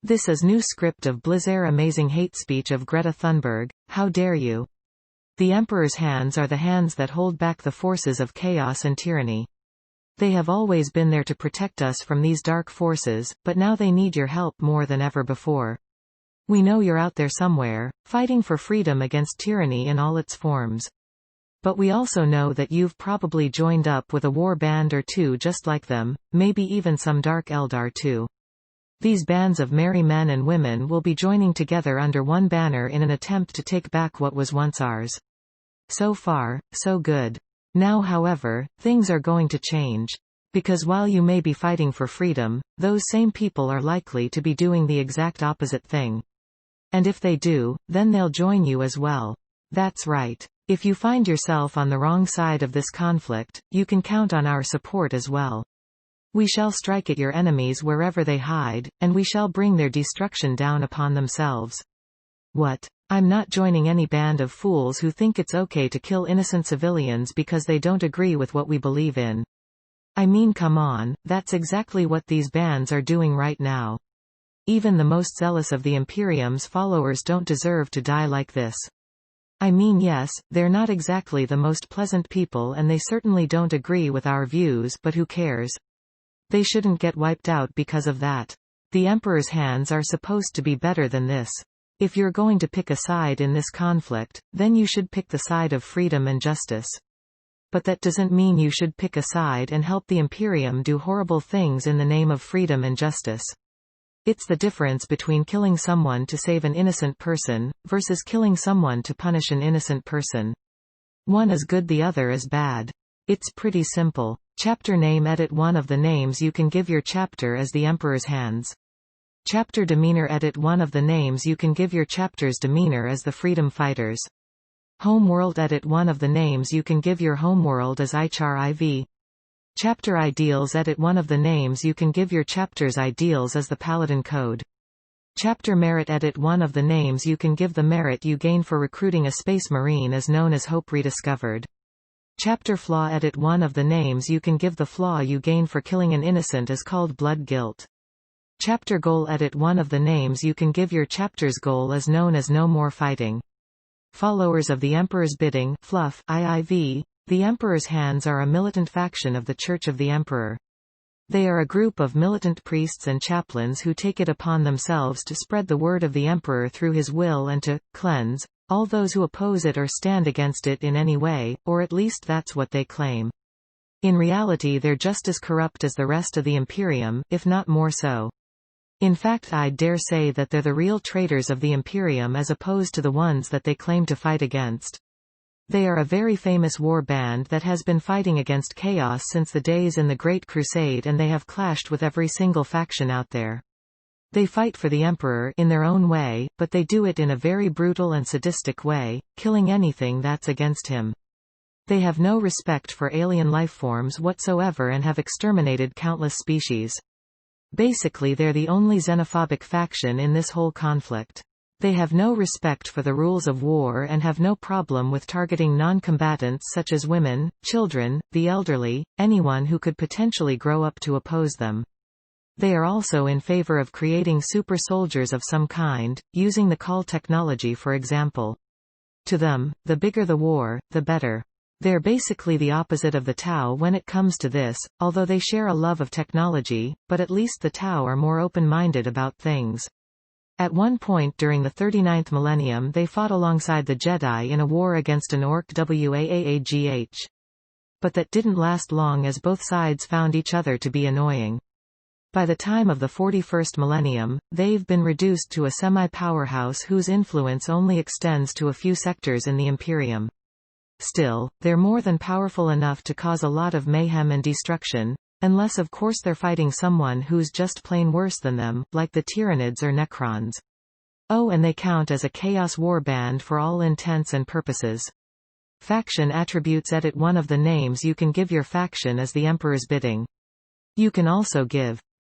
This is new script of blizzare amazing hate speech of Greta Thunberg, how dare you? The Emperor's hands are the hands that hold back the forces of chaos and tyranny. They have always been there to protect us from these dark forces, but now they need your help more than ever before. We know you're out there somewhere, fighting for freedom against tyranny in all its forms. But we also know that you've probably joined up with a war band or two just like them, maybe even some Dark Eldar too. These bands of merry men and women will be joining together under one banner in an attempt to take back what was once ours. So far, so good. Now however, things are going to change. Because while you may be fighting for freedom, those same people are likely to be doing the exact opposite thing. And if they do, then they'll join you as well. That's right. If you find yourself on the wrong side of this conflict, you can count on our support as well. We shall strike at your enemies wherever they hide, and we shall bring their destruction down upon themselves. What? I'm not joining any band of fools who think it's okay to kill innocent civilians because they don't agree with what we believe in. I mean, come on, that's exactly what these bands are doing right now. Even the most zealous of the Imperium's followers don't deserve to die like this. I mean, yes, they're not exactly the most pleasant people and they certainly don't agree with our views, but who cares? They shouldn't get wiped out because of that. The Emperor's hands are supposed to be better than this. If you're going to pick a side in this conflict, then you should pick the side of freedom and justice. But that doesn't mean you should pick a side and help the Imperium do horrible things in the name of freedom and justice. It's the difference between killing someone to save an innocent person, versus killing someone to punish an innocent person. One is good, the other is bad. It's pretty simple. Chapter name. Edit. One of the names you can give your chapter is the Emperor's hands. Chapter demeanor. Edit. One of the names you can give your chapter's demeanor is the freedom fighters. Homeworld. Edit. One of the names you can give your homeworld is HIV. Chapter ideals. Edit. One of the names you can give your chapter's ideals is the Paladin Code. Chapter merit. Edit. One of the names you can give the merit you gain for recruiting a space marine is known as Hope Rediscovered. Chapter flaw. Edit. One of the names you can give the flaw you gain for killing an innocent is called Blood Guilt. Chapter goal. Edit. One of the names you can give your chapter's goal is known as No More Fighting. Followers of the Emperor's bidding, fluff, IIV. The Emperor's hands are a militant faction of the Church of the Emperor. They are a group of militant priests and chaplains who take it upon themselves to spread the word of the Emperor through his will and to cleanse all those who oppose it or stand against it in any way, or at least that's what they claim. In reality, they're just as corrupt as the rest of the Imperium, if not more so. In fact, I'd dare say that they're the real traitors of the Imperium as opposed to the ones that they claim to fight against. They are a very famous war band that has been fighting against chaos since the days in the Great Crusade, and they have clashed with every single faction out there. They fight for the Emperor in their own way, but they do it in a very brutal and sadistic way, killing anything that's against him. They have no respect for alien lifeforms whatsoever and have exterminated countless species. Basically, they're the only xenophobic faction in this whole conflict. They have no respect for the rules of war and have no problem with targeting non-combatants such as women, children, the elderly, anyone who could potentially grow up to oppose them. They are also in favor of creating super soldiers of some kind, using the call technology for example. To them, the bigger the war, the better. They're basically the opposite of the Tau when it comes to this, although they share a love of technology, but at least the Tau are more open-minded about things. At one point during the 39th millennium they fought alongside the Jedi in a war against an Orc Waagh. But that didn't last long as both sides found each other to be annoying. By the time of the 41st millennium, they've been reduced to a semi-powerhouse whose influence only extends to a few sectors in the Imperium. Still, they're more than powerful enough to cause a lot of mayhem and destruction, unless of course they're fighting someone who's just plain worse than them, like the Tyranids or Necrons. Oh, and they count as a Chaos Warband for all intents and purposes. Faction attributes. Edit. One of the names you can give your faction is the Emperor's bidding. You can also give